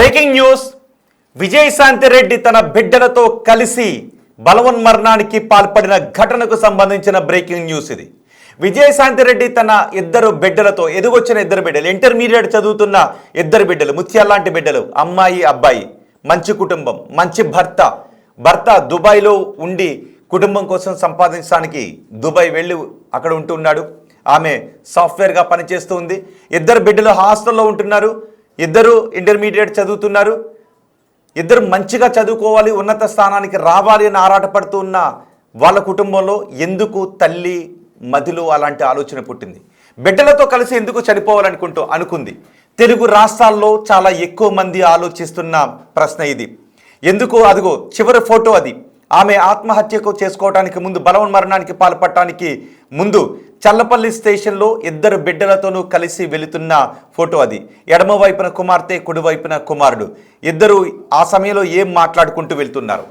Breaking news. Vijayashanti Reddy తన బిడ్డలతో కలిసి బలవన్మరణానికి పాల్పడిన ఘటనకు సంబంధించిన బ్రేకింగ్ న్యూస్ ఇది. విజయశాంతి రెడ్డి తన ఇద్దరు బిడ్డలతో ఎదుగొచ్చిన ఇద్దరు బిడ్డలు, ఇంటర్మీడియట్ చదువుతున్న ఇద్దరు బిడ్డలు, ముత్యాలాంటి బిడ్డలు, అమ్మాయి అబ్బాయి, మంచి కుటుంబం, మంచి భర్త దుబాయ్లో ఉండి కుటుంబం కోసం సంపాదించడానికి దుబాయ్ వెళ్ళి అక్కడ ఉంటున్నాడు. ఆమె సాఫ్ట్వేర్గా పనిచేస్తూ ఉంది. ఇద్దరు బిడ్డలు హాస్టల్లో ఉంటున్నారు. ఇద్దరు ఇంటర్మీడియట్ చదువుతున్నారు. ఇద్దరు మంచిగా చదువుకోవాలి, ఉన్నత స్థానానికి రావాలి అని ఆరాటపడుతూ ఉన్న వాళ్ళ కుటుంబంలో ఎందుకు తల్లి మదిలో అలాంటి ఆలోచన పుట్టింది? బిడ్డలతో కలిసి ఎందుకు అనుకుంది. తెలుగు రాష్ట్రాల్లో చాలా ఎక్కువ మంది ఆలోచిస్తున్న ప్రశ్న ఇది. ఎందుకు? అదిగో చివరి ఫోటో అది. ఆమె ఆత్మహత్యకు చేసుకోవడానికి ముందు, బలవన్మరణానికి పాల్పడటానికి ముందు చల్లపల్లి స్టేషన్లో ఇద్దరు బిడ్డలతోనూ కలిసి వెళుతున్న ఫోటో అది. ఎడమ వైపున కుమార్తె, కుడివైపున కుమారుడు. ఇద్దరు ఆ సమయంలో ఏం మాట్లాడుకుంటూ వెళ్తున్నారు,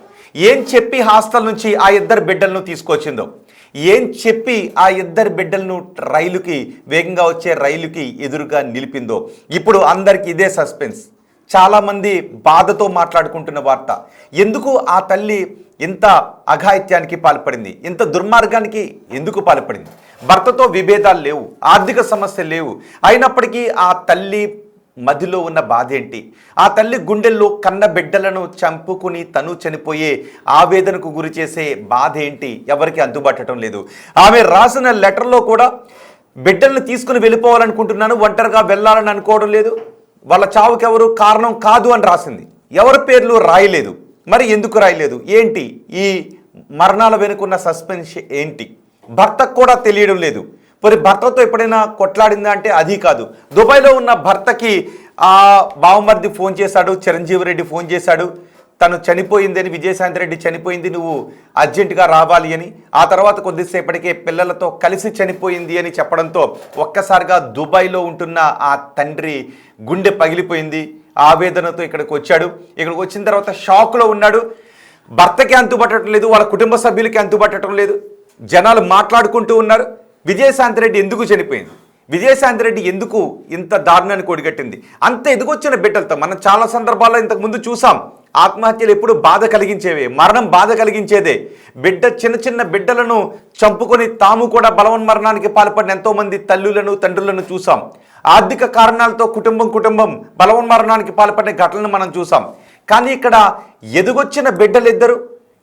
ఏం చెప్పి హాస్టల్ నుంచి ఆ ఇద్దరు బిడ్డలను తీసుకొచ్చిందో, ఏం చెప్పి ఆ ఇద్దరు బిడ్డలను వేగంగా వచ్చే రైలుకి ఎదురుగా నిలిపిందో, ఇప్పుడు అందరికీ ఇదే సస్పెన్స్. చాలామంది బాధతో మాట్లాడుకుంటున్న వార్త. ఎందుకు ఆ తల్లి ఇంత అఘాయిత్యానికి పాల్పడింది, ఇంత దుర్మార్గానికి ఎందుకు పాల్పడింది? భర్తతో విభేదాలు లేవు, ఆర్థిక సమస్యలు లేవు, అయినప్పటికీ ఆ తల్లి మదిలో ఉన్న బాధ ఏంటి? ఆ తల్లి గుండెల్లో కన్న బిడ్డలను చంపుకుని తను చనిపోయే ఆవేదనకు గురి చేసే బాధ ఏంటి? ఎవరికి అందుబాటం లేదు. ఆమె రాసిన లెటర్లో కూడా బిడ్డలను తీసుకుని వెళ్ళిపోవాలనుకుంటున్నాను, ఒంటరిగా వెళ్ళాలని అనుకోవడం లేదు, వాళ్ళ చావుకి ఎవరు కారణం కాదు అని రాసింది. ఎవరి పేర్లు రాయలేదు. మరి ఎందుకు రాయలేదు? ఏంటి ఈ మరణాల వెనుకున్న సస్పెన్స్ ఏంటి? భర్తకు కూడా తెలియడం లేదు. మరి భర్తతో ఎప్పుడైనా కొట్లాడిందా అంటే అది కాదు. దుబాయ్లో ఉన్న భర్తకి ఆ బావమర్ది ఫోన్ చేశాడు, చిరంజీవి రెడ్డి ఫోన్ చేశాడు, తను చనిపోయిందని, విజయశాంతి రెడ్డి చనిపోయింది, నువ్వు అర్జెంటుగా రావాలి అని. ఆ తర్వాత కొద్దిసేపటికే పిల్లలతో కలిసి చనిపోయింది అని చెప్పడంతో ఒక్కసారిగా దుబాయ్లో ఉంటున్న ఆ తండ్రి గుండె పగిలిపోయింది. ఆవేదనతో ఇక్కడికి వచ్చాడు. ఇక్కడికి వచ్చిన తర్వాత షాక్లో ఉన్నాడు. భర్తకి అంతుపట్టడం లేదు, వాళ్ళ కుటుంబ సభ్యులకి అంతుపట్టడం లేదు. జనాలు మాట్లాడుకుంటూ ఉన్నారు, విజయశాంతి రెడ్డి ఎందుకు చనిపోయింది, విజయశాంతి రెడ్డి ఎందుకు ఇంత దారుణాన్ని కొడిగట్టింది? అంత ఎదుగొచ్చిన బిడ్డలతో మనం చాలా సందర్భాల్లో ఇంతకు ముందు చూసాం. ఆత్మహత్యలు ఎప్పుడు బాధ కలిగించేవే, మరణం బాధ కలిగించేదే. చిన్న బిడ్డలను చంపుకొని తాము కూడా బలవన్మరణానికి పాల్పడిన ఎంతోమంది తల్లులను తండ్రులను చూసాం. ఆర్థిక కారణాలతో కుటుంబం బలవన్మరణానికి పాల్పడిన ఘటనను మనం చూసాం. కానీ ఇక్కడ ఎదుగొచ్చిన బిడ్డలిద్దరు,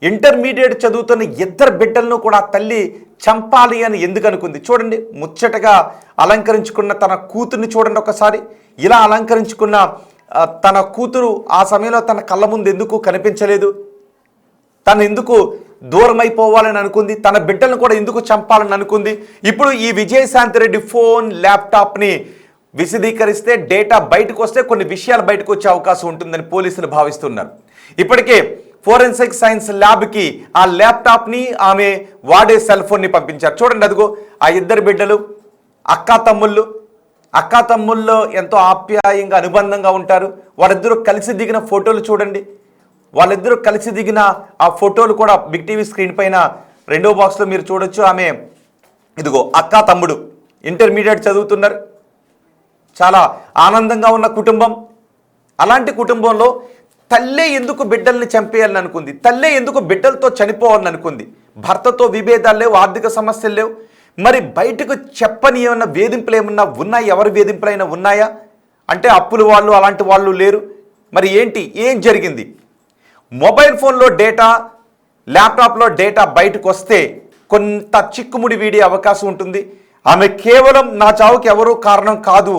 ఇంటర్మీడియట్ చదువుతున్న ఇద్దరు బిడ్డలను కూడా తల్లి చంపాలి అని ఎందుకు అనుకుంది? చూడండి, ముచ్చటగా అలంకరించుకున్న తన కూతుర్ని చూడండి ఒకసారి. ఇలా అలంకరించుకున్న తన కూతురు ఆ సమయంలో తన కళ్ళ ముందు ఎందుకు కనిపించలేదు? తను ఎందుకు దూరం అయిపోవాలని అనుకుంది? తన బిడ్డలను కూడా ఎందుకు చంపాలని అనుకుంది? ఇప్పుడు ఈ విజయశాంతి రెడ్డి ఫోన్, ల్యాప్టాప్ని విశదీకరిస్తే, డేటా బయటకు వస్తే కొన్ని విషయాలు బయటకు వచ్చే అవకాశం ఉంటుందని పోలీసులు భావిస్తున్నారు. ఇప్పటికే ఫోరెన్సిక్ సైన్స్ ల్యాబ్కి ఆ ల్యాప్టాప్ని, ఆమె వాడే సెల్ ఫోన్ని పంపించారు. చూడండి, అదిగో ఆ ఇద్దరు బిడ్డలు, అక్కా తమ్ముళ్ళు ఎంతో ఆప్యాయంగా అనుబంధంగా ఉంటారు. వాళ్ళిద్దరూ కలిసి దిగిన ఫోటోలు చూడండి. వాళ్ళిద్దరూ కలిసి దిగిన ఆ ఫోటోలు కూడా బిగ్ టీవీ స్క్రీన్ పైన రెండో బాక్స్లో మీరు చూడొచ్చు. ఆమె ఇదిగో అక్కా తమ్ముడు ఇంటర్మీడియట్ చదువుతున్నారు. చాలా ఆనందంగా ఉన్న కుటుంబం. అలాంటి కుటుంబంలో తల్లే ఎందుకు బిడ్డల్ని చంపేయాలని అనుకుంది? తల్లే ఎందుకు బిడ్డలతో చనిపోవాలని అనుకుంది? భర్తతో విభేదాలు లేవు, ఆర్థిక సమస్యలు లేవు. మరి బయటకు చెప్పని ఏమన్నా వేధింపులు ఏమన్నా ఉన్నాయి? ఎవరి వేధింపులైనా ఉన్నాయా అంటే అప్పుల వాళ్ళు, అలాంటి వాళ్ళు లేరు. మరి ఏంటి, ఏం జరిగింది? మొబైల్ ఫోన్లో డేటా, ల్యాప్టాప్లో డేటా బయటకు వస్తే కొంత చిక్కుముడి వీడే అవకాశం ఉంటుంది. ఆమె కేవలం నా చావుకి ఎవరూ కారణం కాదు,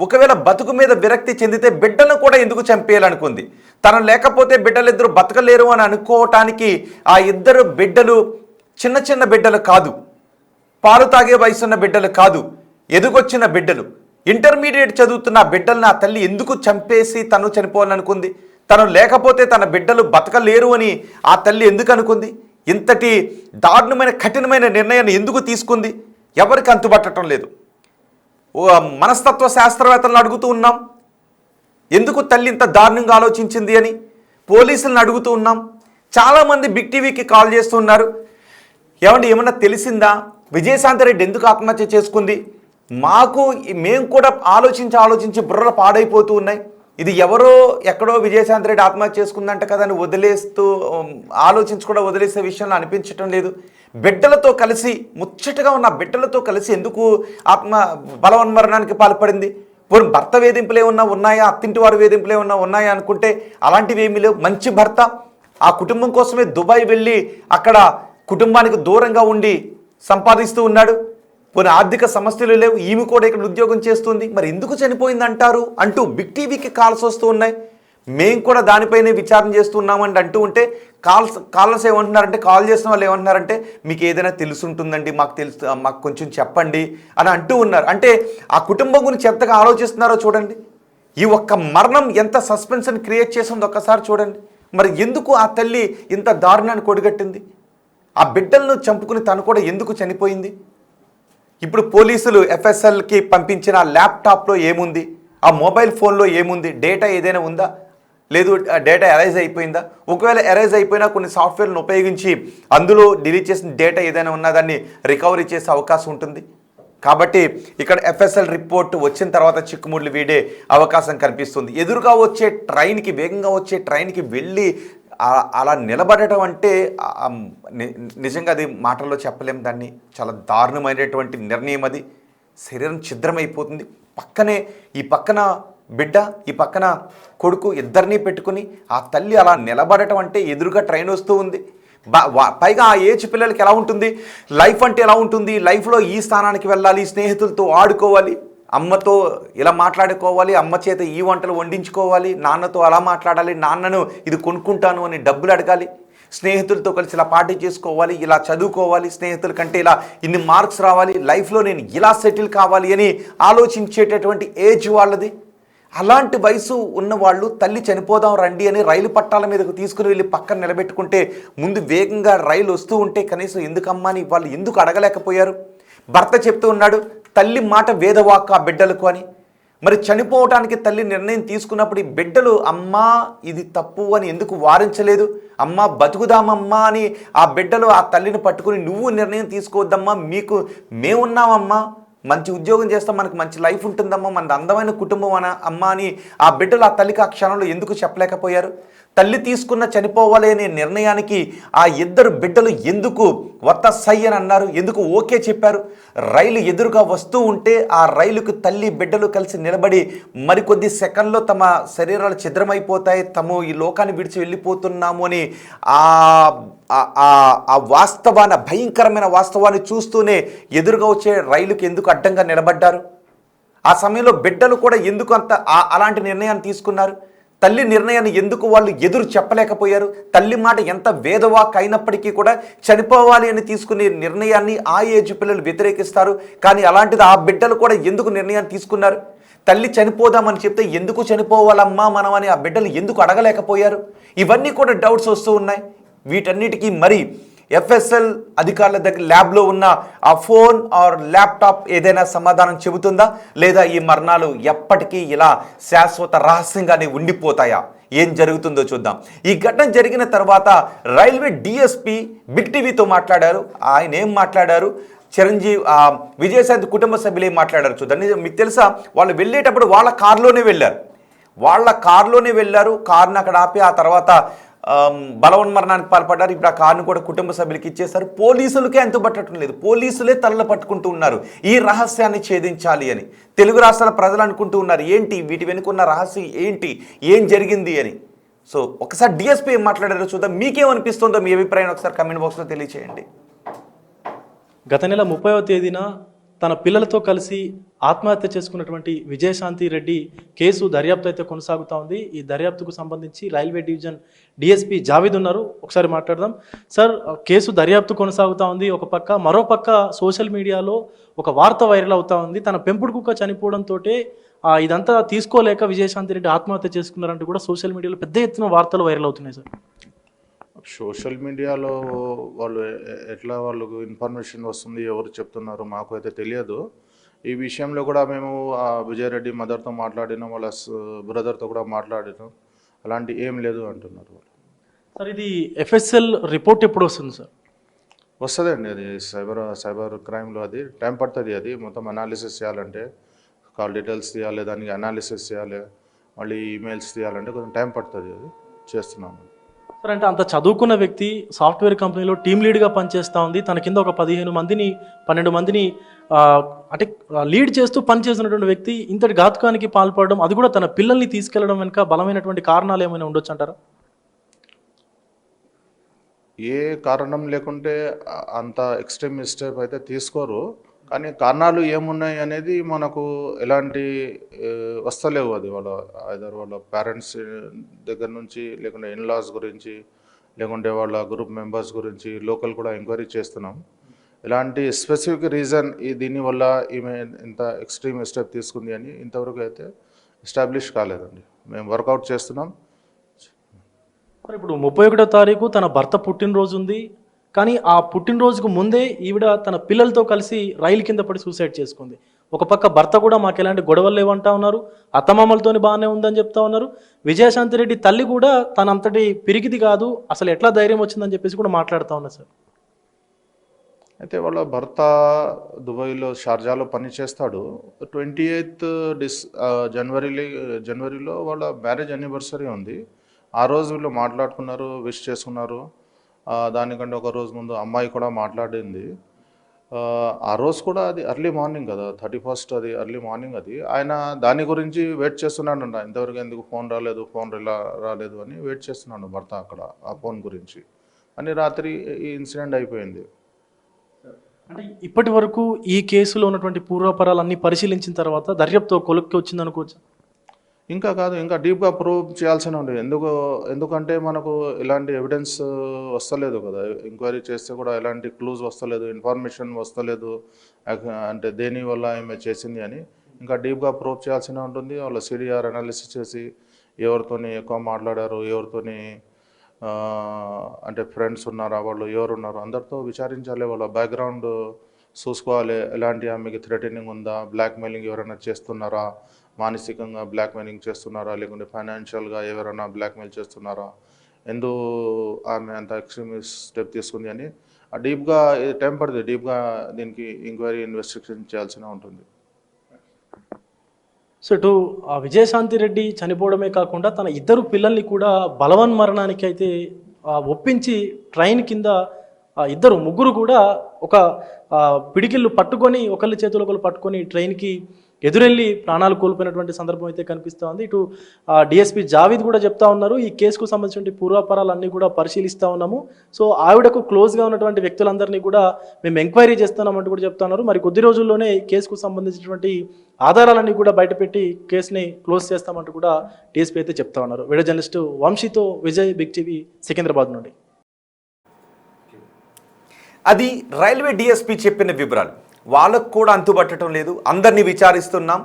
ఒకవేళ బతుకు మీద విరక్తి చెందితే బిడ్డలను కూడా ఎందుకు చంపేయాలనుకుంది? తను లేకపోతే బిడ్డలిద్దరూ బతకలేరు అని అనుకోవటానికి ఆ ఇద్దరు బిడ్డలు చిన్న బిడ్డలు కాదు, పాలు తాగే వయసున్న బిడ్డలు కాదు, ఎదుగొచ్చిన బిడ్డలు, ఇంటర్మీడియట్ చదువుతున్న బిడ్డలను ఆ తల్లి ఎందుకు చంపేసి తను చనిపోవాలనుకుంది? తను లేకపోతే తన బిడ్డలు బతకలేరు అని ఆ తల్లి ఎందుకు అనుకుంది? ఇంతటి దారుణమైన కఠినమైన నిర్ణయాన్ని ఎందుకు తీసుకుంది? ఎవరికి అంతుపట్టడం లేదు. మనస్తత్వ శాస్త్రవేత్తలను అడుగుతూ ఉన్నాం, ఎందుకు తల్లి ఇంత దారుణంగా ఆలోచించింది అని. పోలీసులను అడుగుతూ ఉన్నాం. చాలామంది బిగ్ టీవీకి కాల్ చేస్తున్నారు, ఏమండి ఏమన్నా తెలిసిందా, విజయశాంతి రెడ్డి ఎందుకు ఆత్మహత్య చేసుకుంది? మేము కూడా ఆలోచించి బుర్రలు పాడైపోతూ ఉన్నాయి. ఇది ఎవరో ఎక్కడో విజయశాంతి రెడ్డి ఆత్మహత్య చేసుకుందంట కదా అని వదిలేస్తూ ఆలోచించకుండా వదిలేసే విషయంలో అనిపించటం లేదు. బిడ్డలతో కలిసి ముచ్చటగా ఉన్న బిడ్డలతో కలిసి ఎందుకు బలవన్మరణానికి పాల్పడింది? పోనీ భర్త వేధింపులు ఏమన్నా ఉన్నాయా, అత్తింటి వారి వేధింపులు ఏమన్నా ఉన్నాయా అనుకుంటే అలాంటివి ఏమీ లేవు. మంచి భర్త ఆ కుటుంబం కోసమే దుబాయ్ వెళ్ళి అక్కడ కుటుంబానికి దూరంగా ఉండి సంపాదిస్తూ ఉన్నాడు. కొన్ని ఆర్థిక సమస్యలు లేవు, ఈమె కూడా ఇక్కడ ఉద్యోగం చేస్తుంది, మరి ఎందుకు చనిపోయింది అంటారు అంటూ బిగ్ టీవీకి కాల్స్ వస్తూ ఉన్నాయి. మేము కూడా దానిపైనే విచారణ చేస్తున్నామండి అంటూ ఉంటే కాలర్స్ ఏమంటున్నారంటే, కాల్ చేసిన వాళ్ళు ఏమంటున్నారంటే, మీకు ఏదైనా తెలుసుంటుందండి, మాకు కొంచెం చెప్పండి అని అంటూ ఉన్నారు. అంటే ఆ కుటుంబం గురించి ఎంతగా ఆలోచిస్తున్నారో చూడండి. ఈ ఒక్క మరణం ఎంత సస్పెన్షన్ క్రియేట్ చేసిందో ఒక్కసారి చూడండి. మరి ఎందుకు ఆ తల్లి ఇంత దారుణాన్ని కొడిగట్టింది? ఆ బిడ్డలను చంపుకుని తను కూడా ఎందుకు చనిపోయింది? ఇప్పుడు పోలీసులు ఎఫ్ఎస్ఎల్కి పంపించిన ల్యాప్టాప్లో ఏముంది, ఆ మొబైల్ ఫోన్లో ఏముంది, డేటా ఏదైనా ఉందా, లేదు డేటా ఎరైజ్ అయిపోయిందా? ఒకవేళ ఎరైజ్ అయిపోయినా కొన్ని సాఫ్ట్వేర్లను ఉపయోగించి అందులో డిలీట్ చేసిన డేటా ఏదైనా ఉన్నా దాన్ని రికవరీ చేసే అవకాశం ఉంటుంది. కాబట్టి ఇక్కడ ఎఫ్ఎస్ఎల్ రిపోర్ట్ వచ్చిన తర్వాత చిక్కుముళ్ళు వీడే అవకాశం కనిపిస్తుంది. ఎదురుగా వచ్చే ట్రైన్కి, వేగంగా వచ్చే ట్రైన్కి వెళ్ళి అలా నిలబడటం అంటే నిజంగా అది మాటల్లో చెప్పలేము. దాన్ని చాలా దారుణమైనటువంటి నిర్ణయం అది. శరీరం ఛిద్రమైపోతుంది. ఈ పక్కన బిడ్డ, ఈ పక్కన కొడుకు, ఇద్దరినీ పెట్టుకుని ఆ తల్లి అలా నిలబడటం అంటే ఎదురుగా ట్రైన్ వస్తూ ఉంది. పైగా ఆ ఏజ్ పిల్లలకి ఎలా ఉంటుంది, లైఫ్ అంటే ఎలా ఉంటుంది, లైఫ్లో ఈ స్థానానికి వెళ్ళాలి, స్నేహితులతో ఆడుకోవాలి, అమ్మతో ఇలా మాట్లాడుకోవాలి, అమ్మ చేత ఈ వంటలు వండించుకోవాలి, నాన్నతో అలా మాట్లాడాలి, నాన్నను ఇది కొనుక్కుంటాను అని డబ్బులు అడగాలి, స్నేహితులతో కలిసి ఇలా పార్టీ చేసుకోవాలి, ఇలా చదువుకోవాలి, స్నేహితుల కంటే ఇలా ఇన్ని మార్క్స్ రావాలి, లైఫ్లో నేను ఇలా సెటిల్ కావాలి అని ఆలోచించేటటువంటి ఏజ్ వాళ్ళది. అలాంటి వయసు ఉన్నవాళ్ళు తల్లి చనిపోదాం రండి అని రైలు పట్టాల మీదకు తీసుకుని వెళ్ళి పక్కన నిలబెట్టుకుంటే ముందు వేగంగా రైలు వస్తూ ఉంటే కనీసం ఎందుకమ్మా అని వాళ్ళు ఎందుకు అడగలేకపోయారు? భర్త చెప్తూ ఉన్నాడు, తల్లి మాట వేదవాక్క ఆ బిడ్డలకు అని. మరి చనిపోవటానికి తల్లి నిర్ణయం తీసుకున్నప్పుడు ఈ బిడ్డలు అమ్మా ఇది తప్పు అని ఎందుకు వారించలేదు? అమ్మా బతుకుదామమ్మా అని ఆ బిడ్డలు ఆ తల్లిని పట్టుకుని నువ్వు నిర్ణయం తీసుకోవద్దమ్మా, మేమున్నామమ్మా, మంచి ఉద్యోగం చేస్తాం, మనకు మంచి లైఫ్ ఉంటుందమ్మా, మన అందమైన కుటుంబం అమ్మ అని ఆ బిడ్డలు ఆ తల్లికి ఆ క్షణంలో ఎందుకు చెప్పలేకపోయారు? తల్లి తీసుకున్న చనిపోవాలి అనే నిర్ణయానికి ఆ ఇద్దరు బిడ్డలు ఎందుకు సై అని అన్నారు? ఎందుకు ఓకే చెప్పారు? రైలు ఎదురుగా వస్తూ ఉంటే ఆ రైలుకు తల్లి బిడ్డలు కలిసి నిలబడి మరికొద్ది సెకండ్లో తమ శరీరాలు ఛిద్రమైపోతాయి, తాము ఈ లోకాన్ని విడిచి వెళ్ళిపోతున్నాము అని ఆ వాస్తవాన్ని, భయంకరమైన వాస్తవాన్ని చూస్తూనే ఎదురుగా వచ్చే రైలుకి ఎందుకు అడ్డంగా నిలబడ్డారు? ఆ సమయంలో బిడ్డలు కూడా ఎందుకు అలాంటి నిర్ణయాన్ని తీసుకున్నారు? తల్లి నిర్ణయాన్ని ఎందుకు వాళ్ళు ఎదురు చెప్పలేకపోయారు? తల్లి మాట ఎంత వేదవాక్ అయినప్పటికీ కూడా చనిపోవాలి అని తీసుకునే నిర్ణయాన్ని ఆ ఏజ్ పిల్లలు వ్యతిరేకిస్తారు. కానీ అలాంటిది ఆ బిడ్డలు కూడా ఎందుకు నిర్ణయాన్ని తీసుకున్నారు? తల్లి చనిపోదామని చెప్తే ఎందుకు చనిపోవాలమ్మా మనం అని ఆ బిడ్డలు ఎందుకు అడగలేకపోయారు? ఇవన్నీ కూడా డౌట్స్ వస్తూ ఉన్నాయి. వీటన్నిటికీ మరి ఎఫ్ఎస్ఎల్ అధికారుల దగ్గర ల్యాబ్లో ఉన్న ఆ ఫోన్ ఆర్ ల్యాప్టాప్ ఏదైనా సమాధానం చెబుతుందా, లేదా ఈ మరణాలు ఎప్పటికీ ఇలా శాశ్వత రహస్యంగానే ఉండిపోతాయా? ఏం జరుగుతుందో చూద్దాం. ఈ ఘటన జరిగిన తర్వాత రైల్వే డిఎస్పీ బిగ్ టీవీతో మాట్లాడారు. ఆయన ఏం మాట్లాడారు, విజయశాంతి కుటుంబ సభ్యులు ఏం మాట్లాడారు చూద్దాం. మీకు తెలుసా, వాళ్ళు వెళ్ళేటప్పుడు వాళ్ళ కారులోనే వెళ్ళారు. కారుని అక్కడ ఆపి ఆ తర్వాత బలవన్మరణానికి పాల్పడ్డారు. ఇప్పుడు ఆ కారును కూడా కుటుంబ సభ్యులకి ఇచ్చేశారు. పోలీసులకే అంతు పట్టడం లేదు, పోలీసులే తలలు పట్టుకుంటూ ఉన్నారు ఈ రహస్యాన్ని ఛేదించాలి అని. తెలుగు రాష్ట్రాల ప్రజలు అనుకుంటూ ఉన్నారు, ఏంటి వీటి వెనుకున్న రహస్యం ఏంటి, ఏం జరిగింది అని. సో ఒకసారి డిఎస్పీ ఏం మాట్లాడారో చూద్దాం. మీకేమనిపిస్తుందో మీ అభిప్రాయం ఒకసారి కమెంట్ బాక్స్లో తెలియచేయండి. గత నెల 30వ తేదీన తన పిల్లలతో కలిసి ఆత్మహత్య చేసుకున్నటువంటి విజయశాంతి రెడ్డి కేసు దర్యాప్తు అయితే కొనసాగుతూ ఉంది. ఈ దర్యాప్తుకు సంబంధించి రైల్వే డివిజన్ డిఎస్పీ జావేద్ ఉన్నారు, ఒకసారి మాట్లాడదాం. సార్, కేసు దర్యాప్తు కొనసాగుతూ ఉంది ఒక పక్క, మరోపక్క సోషల్ మీడియాలో ఒక వార్త వైరల్ అవుతూ ఉంది. తన పెంపుడు కుక్క చనిపోవడంతో ఇదంతా తీసుకోలేక విజయశాంతి రెడ్డి ఆత్మహత్య చేసుకున్నారంటూ కూడా సోషల్ మీడియాలో పెద్ద ఎత్తున వార్తలు వైరల్ అవుతున్నాయి సార్. సోషల్ మీడియాలో వాళ్ళకు ఇన్ఫర్మేషన్ వస్తుంది, ఎవరు చెప్తున్నారు మాకు అయితే తెలియదు. ఈ విషయంలో కూడా మేము విజయరెడ్డి మదర్తో మాట్లాడినాం, వాళ్ళ బ్రదర్తో కూడా మాట్లాడినాం, అలాంటి ఏం లేదు అంటున్నారు. సార్, ఇది ఎఫ్ఎస్ఎల్ రిపోర్ట్ ఎప్పుడు వస్తుంది సార్? వస్తుందండి, అది సైబర్ క్రైమ్లో అది టైం పడుతుంది. అది మొత్తం అనాలిసిస్ చేయాలంటే కాల్ డీటెయిల్స్ తీయాలి, దానికి అనాలిసిస్ చేయాలి, మళ్ళీ ఈమెయిల్స్ తీయాలంటే కొంచెం టైం పడుతుంది, అది చేస్తున్నాము. సార్ అంటే అంత చదువుకున్న వ్యక్తి సాఫ్ట్వేర్ కంపెనీలో టీమ్ లీడ్గా పనిచేస్తూ ఉంది. తన కింద ఒక 12 మందిని అంటే లీడ్ చేస్తూ పనిచేస్తున్నటువంటి వ్యక్తి ఇంతటి ఘాతుకానికి పాల్పడడం, అది కూడా తన పిల్లల్ని తీసుకెళ్లడం వెనుక బలమైనటువంటి కారణాలు ఏమైనా ఉండొచ్చు అంటారా? ఏ కారణం లేకుంటే అంత ఎక్స్ట్రీమ్ స్టెప్ అయితే తీసుకోరు, కానీ కారణాలు ఏమున్నాయి అనేది మనకు ఎలాంటి వస్తలేవు. అది వాళ్ళ పేరెంట్స్ దగ్గర నుంచి, లేకుంటే ఇన్లాస్ గురించి, లేకుంటే వాళ్ళ గ్రూప్ మెంబర్స్ గురించి లోకల్ కూడా ఎంక్వైరీ చేస్తున్నాం. ఎలాంటి స్పెసిఫిక్ రీజన్ దీనివల్ల ఈమె ఇంత ఎక్స్ట్రీమ్ స్టెప్ తీసుకుంది అని ఇంతవరకు అయితే ఎస్టాబ్లిష్ కాలేదండి. మేము వర్కౌట్ చేస్తున్నాం. మరి ఇప్పుడు 31వ తారీఖు తన భర్త పుట్టినరోజు ఉంది, కానీ ఆ పుట్టినరోజుకు ముందే ఈవిడ తన పిల్లలతో కలిసి రైలు కింద పడి సూసైడ్ చేసుకుంది. ఒక పక్క భర్త కూడా మాకు ఎలాంటి గొడవలు లేవంటా ఉన్నారు, అత్తమామలతోని బాగానే ఉందని చెప్తా ఉన్నారు. విజయశాంతి రెడ్డి తల్లి కూడా తనంతటి పిరికిది కాదు, అసలు ఎట్లా ధైర్యం వచ్చిందని చెప్పేసి కూడా మాట్లాడుతూ ఉన్నారు సార్. అయితే వాళ్ళ భర్త దుబాయ్లో, షార్జాలో పని చేస్తాడు. 28th జనవరిలో వాళ్ళ మ్యారేజ్ యానివర్సరీ ఉంది. ఆ రోజు వీళ్ళు మాట్లాడుకున్నారు, విష్ చేసుకున్నారు. దానికంటే ఒక రోజు ముందు అమ్మాయి కూడా మాట్లాడింది. ఆ రోజు కూడా అది ఎర్లీ మార్నింగ్ కదా, 31st, అది ఎర్లీ మార్నింగ్. అది ఆయన దాని గురించి వెయిట్ చేస్తున్నాడంట. ఇంతవరకు ఎందుకు ఫోన్ రాలేదు అని వెయిట్ చేస్తున్నాడు భర్త అక్కడ, ఆ ఫోన్ గురించి అని. రాత్రి ఈ ఇన్సిడెంట్ అయిపోయింది. అంటే ఇప్పటి వరకు ఈ కేసులో ఉన్నటువంటి పూర్వాపరాలన్నీ పరిశీలించిన తర్వాత దర్యాప్తు కొలుక్కి వచ్చింది అనుకోవచ్చు? ఇంకా కాదు, ఇంకా డీప్గా ప్రూవ్ చేయాల్సిన ఉంది. ఎందుకంటే మనకు ఎలాంటి ఎవిడెన్స్ వస్తలేదు కదా, ఎంక్వైరీ చేస్తే కూడా ఎలాంటి క్లూజ్ వస్తలేదు, ఇన్ఫర్మేషన్ వస్తలేదు, అంటే దేనివల్ల ఈమె చేసింది అని ఇంకా డీప్గా ప్రూవ్ చేయాల్సిన ఉంటుంది. వాళ్ళ సిడిఆర్ అనాలిసిస్ చేసి ఎవరితోని ఎక్కువ మాట్లాడారు, ఎవరితోని అంటే ఫ్రెండ్స్ ఉన్నారా, వాళ్ళు ఎవరు ఉన్నారు, అందరితో విచారించాలి. వాళ్ళ బ్యాక్గ్రౌండ్ చూసుకోవాలి. ఎలాంటి ఆమెకి థ్రెటనింగ్ ఉందా, బ్లాక్మెయిలింగ్ ఎవరైనా చేస్తున్నారా, మానసికంగా బ్లాక్మెయిలింగ్ చేస్తున్నారా, లేకుంటే ఫైనాన్షియల్గా ఎవరైనా బ్లాక్మెయిల్ చేస్తున్నారా, ఎందుకు ఆమె అంత ఎక్స్ట్రీమిస్ట్ స్టెప్ తీసుకుంది అని డీప్గా టైం పడుతుంది. డీప్గా దీనికి ఎంక్వైరీ, ఇన్వెస్టిగేషన్ చేయాల్సిన ఉంటుంది. సో ఇటు విజయశాంతి రెడ్డి చనిపోవడమే కాకుండా తన 2 పిల్లల్ని కూడా బలవన్మరణానికి అయితే ఒప్పించి ట్రైన్ కింద 3 కూడా ఒక పిడికిళ్ళు పట్టుకొని, ఒకళ్ళ చేతులు ఒకళ్ళు పట్టుకొని ట్రైన్కి ఎదురెళ్ళి ప్రాణాలు కోల్పోయినటువంటి సందర్భం అయితే కనిపిస్తూ ఉంది. ఇటు డిఎస్పీ జావీద్ కూడా చెప్తా ఉన్నారు, ఈ కేసుకు సంబంధించిన పూర్వాపరాలన్నీ కూడా పరిశీలిస్తూ ఉన్నాము. సో ఆవిడకు క్లోజ్గా ఉన్నటువంటి వ్యక్తులందరినీ కూడా మేము ఎంక్వైరీ చేస్తున్నామంటూ కూడా చెప్తా ఉన్నారు. మరి కొద్ది రోజుల్లోనే కేసుకు సంబంధించినటువంటి ఆధారాలన్నీ కూడా బయటపెట్టి కేసుని క్లోజ్ చేస్తామంటూ కూడా డిఎస్పీ అయితే చెప్తా ఉన్నారు. వీడియో జర్నలిస్టు వంశీతో విజయ్, బిగ్ టీవీ, సికింద్రాబాద్ నుండి. అది రైల్వే డిఎస్పీ చెప్పిన వివరాలు. వాళ్ళకు కూడా అంతుపట్టడం లేదు. అందరినీ విచారిస్తున్నాం,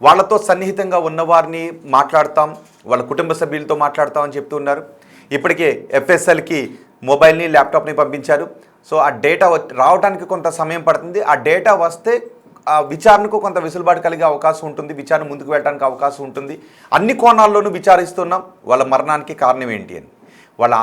వాళ్ళతో సన్నిహితంగా ఉన్నవారిని మాట్లాడతాం, వాళ్ళ కుటుంబ సభ్యులతో మాట్లాడతామని చెప్తున్నారు. ఇప్పటికే ఎఫ్ఎస్ఎల్కి మొబైల్ని, ల్యాప్టాప్ని పంపించారు. సో ఆ డేటా రావడానికి కొంత సమయం పడుతుంది. ఆ డేటా వస్తే ఆ విచారణకు కొంత వెసులుబాటు కలిగే అవకాశం ఉంటుంది, విచారణ ముందుకు వెళ్ళడానికి అవకాశం ఉంటుంది. అన్ని కోణాల్లోనూ విచారిస్తున్నాం వాళ్ళ మరణానికి కారణం ఏంటి అని. వాళ్ళ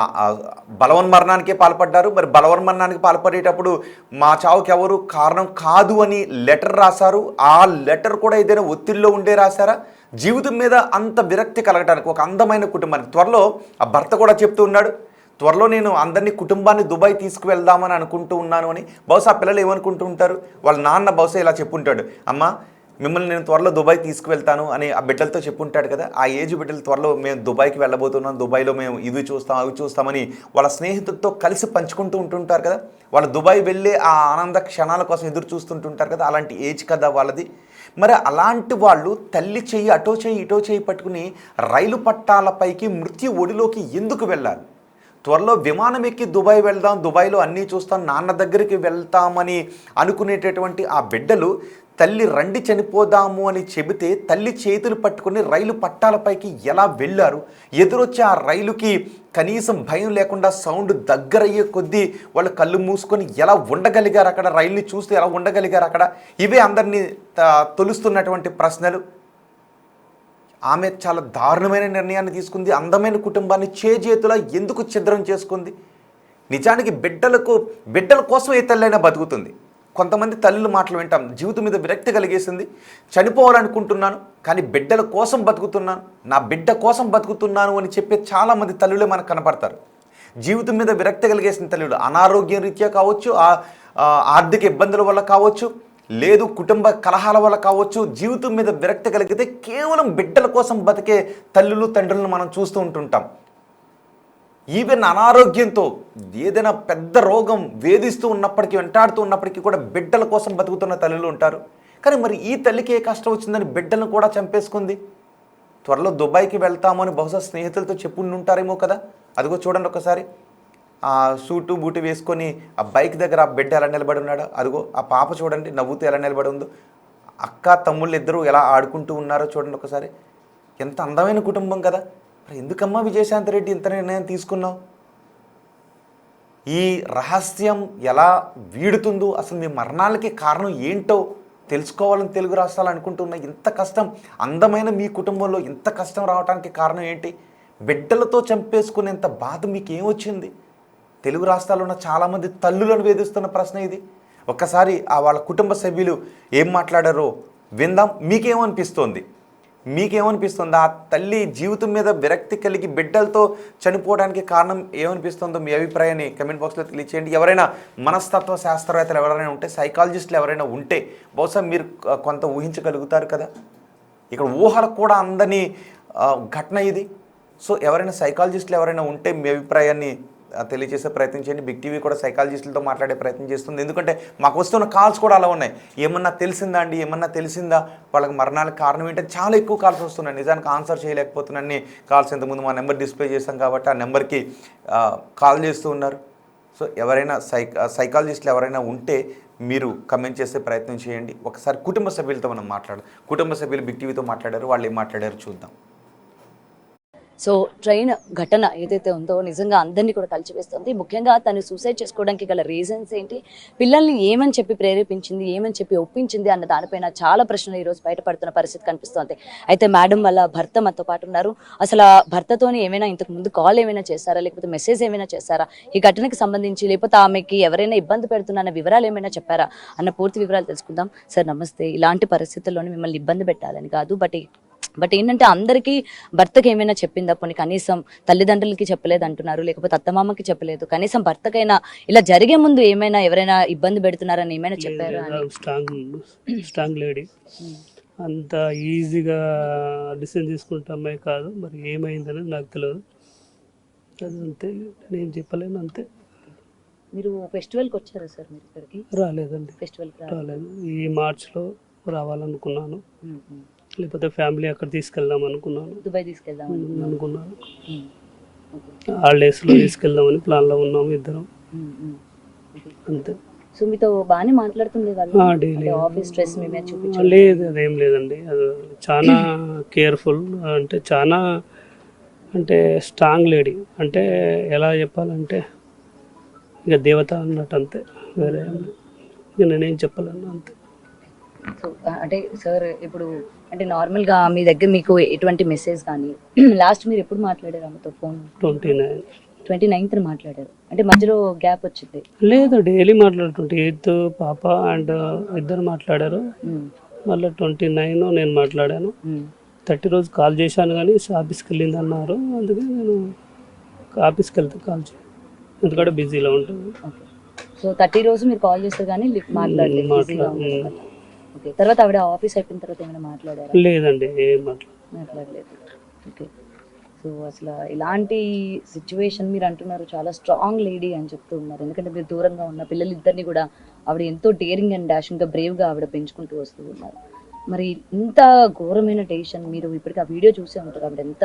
బలవన్మరణానికే పాల్పడ్డారు. మరి బలవన్మరణానికి పాల్పడేటప్పుడు మా చావుకి ఎవరు కారణం కాదు అని లెటర్ రాశారు. ఆ లెటర్ కూడా ఏదైనా ఒత్తిడిలో ఉండే రాశారా? జీవితం మీద అంత విరక్తి కలగడానికి ఒక అందమైన కుటుంబానికి త్వరలో ఆ భర్త కూడా చెప్తూ ఉన్నాడు, త్వరలో నేను అందరినీ కుటుంబాన్ని దుబాయ్ తీసుకువెళ్దామని అనుకుంటూ ఉన్నాను అని. బహుశా పిల్లలు ఏమనుకుంటూ ఉంటారు, వాళ్ళ నాన్న బహుశా ఇలా చెప్పుంటాడు, అమ్మ మిమ్మల్ని నేను త్వరలో దుబాయ్ తీసుకువెళ్తాను అని ఆ బిడ్డలతో చెప్పుంటాడు కదా. ఆ ఏజ్ బిడ్డలు త్వరలో మేము దుబాయ్కి వెళ్ళబోతున్నాం, దుబాయ్లో మేము ఇవి చూస్తాం అవి చూస్తామని వాళ్ళ స్నేహితులతో కలిసి పంచుకుంటూ ఉంటుంటారు కదా. వాళ్ళు దుబాయ్ వెళ్ళే ఆ ఆనంద క్షణాల కోసం ఎదురు చూస్తుంటుంటారు కదా. అలాంటి ఏజ్ కదా వాళ్ళది. మరి అలాంటి వాళ్ళు తల్లి చెయ్యి అటో చెయ్యి ఇటో చెయ్యి పట్టుకుని రైలు పట్టాలపైకి మృత్యు ఒడిలోకి ఎందుకు వెళ్ళాలి? త్వరలో విమానం ఎక్కి దుబాయ్ వెళ్దాం, దుబాయ్లో అన్నీ చూస్తాం, నాన్న దగ్గరికి వెళ్తామని అనుకునేటటువంటి ఆ బిడ్డలు తల్లి రండి చనిపోదాము అని చెబితే తల్లి చేతులు పట్టుకుని రైలు పట్టాలపైకి ఎలా వెళ్ళారు? ఎదురొచ్చి ఆ రైలుకి కనీసం భయం లేకుండా సౌండ్ దగ్గరయ్యే కొద్దీ వాళ్ళు కళ్ళు మూసుకొని ఎలా ఉండగలిగారు అక్కడ? రైలుని చూస్తే ఎలా ఉండగలిగారు అక్కడ? ఇవే అందరినీ తొలుస్తున్నటువంటి ప్రశ్నలు. ఆమె చాలా దారుణమైన నిర్ణయాన్ని తీసుకుంది. అందమైన కుటుంబాన్ని చేజేతులా ఎందుకు ఛిద్రం చేసుకుంది? నిజానికి బిడ్డల కోసం ఏ తల్లైనా బతుకుతుంది. కొంతమంది తల్లుల మాటలు వింటాం, జీవితం మీద విరక్తి కలిగేసింది, చనిపోవాలనుకుంటున్నాను కానీ బిడ్డల కోసం బతుకుతున్నాను, నా బిడ్డ కోసం బతుకుతున్నాను అని చెప్పే చాలామంది తల్లులే మనకు కనపడతారు. జీవితం మీద విరక్తి కలిగేసిన తల్లులు అనారోగ్యం రీత్యా కావచ్చు, ఆర్థిక ఇబ్బందుల వల్ల కావచ్చు, లేదు కుటుంబ కలహాల వల్ల కావచ్చు, జీవితం మీద విరక్తి కలిగితే కేవలం బిడ్డల కోసం బతికే తల్లులు తండ్రులను మనం చూస్తూ ఉంటుంటాం. ఈవెన్ అనారోగ్యంతో ఏదైనా పెద్ద రోగం వేధిస్తూ ఉన్నప్పటికీ, వెంటాడుతూ ఉన్నప్పటికీ కూడా బిడ్డల కోసం బతుకుతున్న తల్లులు ఉంటారు. కానీ మరి ఈ తల్లికి ఏ కష్టం వచ్చిందని బిడ్డలను కూడా చంపేసుకుంది. త్వరలో దుబాయ్కి వెళ్తాము అని బహుశా స్నేహితులతో చెప్పుంటారేమో కదా. అదిగో చూడండి ఒకసారి, ఆ సూటు బూటు వేసుకొని ఆ బైక్ దగ్గర ఆ బిడ్డ ఎలా నిలబడి ఉన్నాడో, అదిగో ఆ పాప చూడండి నవ్వుతూ ఎలా నిలబడి ఉందో, అక్క తమ్ముళ్ళు ఇద్దరు ఎలా ఆడుకుంటూ ఉన్నారో చూడండి ఒకసారి. ఎంత అందమైన కుటుంబం కదా. మరి ఎందుకమ్మా విజయశాంతి రెడ్డి ఇంత నిర్ణయం తీసుకున్నావు? ఈ రహస్యం ఎలా వీడుతుందో, అసలు మీ మరణాలకి కారణం ఏంటో తెలుసుకోవాలని తెలుగు రాష్ట్రాలు అనుకుంటున్నా. ఇంత కష్టం, అందమైన మీ కుటుంబంలో ఇంత కష్టం రావడానికి కారణం ఏంటి? బిడ్డలతో చంపేసుకునేంత బాధ మీకు ఏమొచ్చింది? తెలుగు రాష్ట్రాల్లో ఉన్న చాలామంది తల్లులను వేధిస్తున్న ప్రశ్న ఇది. ఒక్కసారి వాళ్ళ కుటుంబ సభ్యులు ఏం మాట్లాడారో విందాం. మీకేమనిపిస్తోంది? ఆ తల్లి జీవితం మీద విరక్తి కలిగి బిడ్డలతో చనిపోవడానికి కారణం ఏమనిపిస్తుందో మీ అభిప్రాయాన్ని కమెంట్ బాక్స్లో తెలియచేయండి. ఎవరైనా మనస్తత్వ శాస్త్రవేత్తలు ఎవరైనా ఉంటే, సైకాలజిస్టులు ఎవరైనా ఉంటే బహుశా మీరు కొంత ఊహించగలుగుతారు కదా. ఇక్కడ ఊహలకు కూడా అందని ఘటన ఇది. సో ఎవరైనా సైకాలజిస్టులు ఎవరైనా ఉంటే మీ అభిప్రాయాన్ని తెలియజేసే ప్రయత్నం చేయండి. బిగ్ టీవీ కూడా సైకాలజిస్టులతో మాట్లాడే ప్రయత్నం చేస్తుంది. ఎందుకంటే మాకు వస్తున్న కాల్స్ కూడా అలా ఉన్నాయి. ఏమన్నా తెలిసిందా వాళ్ళకి మరణాలకు కారణం ఏంటంటే చాలా ఎక్కువ కాల్స్ వస్తున్నాయి. నిజానికి ఆన్సర్ చేయలేకపోతున్నాను. కాల్స్ ఇంతకుముందు మా నెంబర్ డిస్ప్లే చేస్తాం కాబట్టి ఆ నెంబర్కి కాల్ చేస్తూ ఉన్నారు. సో ఎవరైనా సైకాలజిస్టులు ఎవరైనా ఉంటే మీరు కమెంట్ చేసే ప్రయత్నం చేయండి. ఒకసారి కుటుంబ సభ్యులతో మనం కుటుంబ సభ్యులు బిగ్ టీవీతో మాట్లాడారు, వాళ్ళు ఏం మాట్లాడారు చూద్దాం. సో ట్రైన్ ఘటన ఏదైతే ఉందో నిజంగా అందరినీ కూడా కలిచివేస్తుంది. ముఖ్యంగా తను సూసైడ్ చేసుకోవడానికి గల రీజన్స్ ఏంటి, పిల్లల్ని ఏమని చెప్పి ప్రేరేపించింది, ఏమని చెప్పి ఒప్పించింది అన్న దానిపైన చాలా ప్రశ్నలు ఈరోజు బయటపడుతున్న పరిస్థితి కనిపిస్తోంది. అయితే మేడం వాళ్ళ భర్త మనతో పాటు ఉన్నారు. అసలు ఆ భర్తతోని ఏమైనా ఇంతకు ముందు కాల్ ఏమైనా చేశారా, లేకపోతే మెసేజ్ ఏమైనా చేశారా, ఈ ఘటనకి సంబంధించి, లేకపోతే ఆమెకి ఎవరైనా ఇబ్బంది పెడుతున్న వివరాలు ఏమైనా చెప్పారా అన్న పూర్తి వివరాలు తెలుసుకుందాం. సార్ నమస్తే. ఇలాంటి పరిస్థితుల్లోనే మిమ్మల్ని ఇబ్బంది పెట్టాలని కాదు, బట్ ఏంటంటే అందరికీ భర్తకి ఏమైనా చెప్పిందా? పోనీ కనీసం తల్లిదండ్రులకి చెప్పలేదు అంటున్నారు, లేకపోతే అత్తమామకి చెప్పలేదు, కనీసం భర్తకైనా ఇలా జరిగే ముందు ఏమైనా ఎవరైనా ఇబ్బంది పెడుతున్నారని ఏమైనా చెప్పారా? స్ట్రాంగ్ లేడీ, అంత ఈజీగా డిసిజన్ తీసుకుంటే అమ్మాయి కాదు. మరి ఏమైందనేది నాకు తెలియదు. అది అంతే, నేను చెప్పలేను అంతే. మీరు ఫెస్టివల్కి వచ్చారా సార్? మీరు ఇక్కడికి రాలేదండి, ఫెస్టివల్కి రాలేదు. ఈ మార్చ్లో రావాలనుకున్నాను, లేకపోతే ఫ్యామిలీ అక్కడ తీసుకెళ్దాం అనుకున్నాను, దుబాయ్ తీసుకెళ్దాం అనుకున్నాను. హాలిడేస్లో తీసుకెళ్దామని ప్లాన్లో ఉన్నాము ఇద్దరం, అంతే. సో మీతో బాగానే మాట్లాడుతుంది డైలీ? ఆఫీస్ స్ట్రెస్ మీ మీద చూపించలేదు? లేదు, అదేం లేదండి. అది చాలా కేర్ఫుల్, అంటే స్ట్రాంగ్ లేడీ. అంటే ఎలా చెప్పాలంటే ఇక దేవత అన్నట్టు, అంతే. వేరే ఇక నేనేం చెప్పలేను, అంతే. సో అంటే సార్ ఇప్పుడు అంటే నార్మల్గా మీ దగ్గర మీకు ఎటువంటి మెసేజ్ కానీ లాస్ట్ మీరు ఎప్పుడు మాట్లాడారు ఆమెతో ఫోన్? 29th మాట్లాడారు. అంటే మధ్యలో గ్యాప్ వచ్చింది? లేదు, డైలీ మాట్లాడు. 28th పాప అండ్ ఇద్దరు మాట్లాడారు. మళ్ళీ 29 నేను మాట్లాడాను. 30 రోజు కాల్ చేశాను కానీ ఆఫీస్కి వెళ్ళింది అన్నారు. అందుకే నేను ఆఫీస్కి వెళ్తే కాల్ చేయను, ఎందుకంటే బిజీలో ఉంటుంది. సో 30 రోజు మీరు కాల్ చేస్తారు కానీ మాట్లాడలేదు. ఓకే, తర్వాత ఆవిడ ఆఫీస్ అయిపోయిన తర్వాత ఏమైనా మాట్లాడారా? లేదండి, ఏం మాట్లాడలేదు. ఓకే, సో అసలు ఇలాంటి సిచ్యువేషన్ మీరు అంటున్నారు చాలా స్ట్రాంగ్ లేడీ అని చెప్తూ ఉన్నారు. ఎందుకంటే మీరు దూరంగా ఉన్న పిల్లలిద్దరిని కూడా ఆవిడ ఎంతో డేరింగ్ అండ్ డాషింగ్గా బ్రేవ్గా ఆవిడ పెంచుకుంటూ వస్తూ ఉన్నారు. మరి ఇంత ఘోరమైన డెసిషన్, మీరు ఇప్పటికీ ఆ వీడియో చూసే ఉంటారు, ఆవిడ ఎంత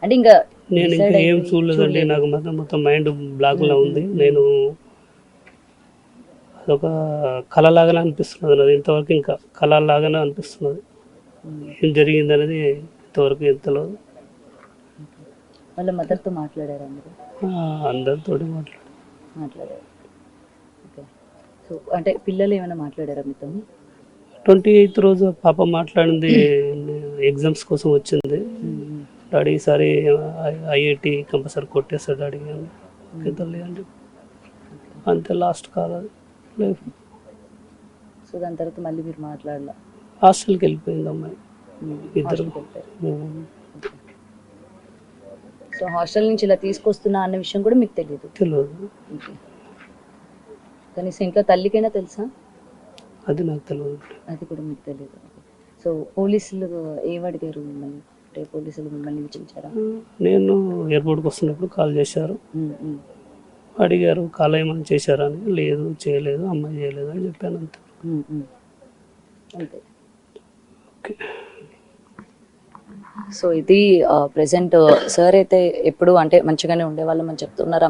అంటే ఇంకా నేను ఇంకా ఏం చూడలేదండి. నాకు మొత్తం మైండ్ బ్లాక్లో ఉంది. నేను అదొక కళలాగానే అనిపిస్తున్నది అది, ఇంతవరకు ఇంకా కళలాగానే అనిపిస్తున్నది. ఏం జరిగింది అనేది ఇంతవరకు ఎంతలో. వాళ్ళ మదర్తో మాట్లాడారా మీరు? అందరితో మాట్లాడారు. ఓకే, సో అంటే పిల్లలు ఏమైనా మాట్లాడారా మీతో? 28th రోజు పాప మాట్లాడింది, ఎగ్జామ్స్ కోసం వచ్చింది. డాడీ ఈసారి ఐఐటి కంపల్సరీ కొట్టేస్తాడు డాడీ అని తల్లి అండి, అంతే. లాస్ట్ కాల్ అది. సో దాని తర్వాత మళ్ళీ మీరు మాట్లాడాల? హాస్టల్కి వెళ్ళిపోయింది అమ్మాయి ఇద్దరు. సో హాస్టల్ నుంచి ఇలా తీసుకొస్తున్నా అన్న విషయం కూడా మీకు తెలియదు? తెలియదు. కనీసం ఇంట్లో తల్లికైనా తెలుసా? అది నాకు తెలియదు. అది కూడా మీకు తెలియదు. సో పోలీసులు ఏమడిగారు మిమ్మల్ని? అంటే పోలీసులు మిమ్మల్ని విచారించారా? నేను ఎయిర్పోర్ట్కి వస్తున్నప్పుడు కాల్ చేశారు, అడిగారు కాల్ ఏమైనా చేశారా అని. లేదు చేయలేదు, అమ్మాయి చేయలేదు అని చెప్పాను అంతే. అంతే. ఓకే. సో ఇది ప్రెసెంట్ సార్ అయితే ఎప్పుడు అంటే మంచిగానే ఉండేవాళ్ళం అని చెప్తున్నారు.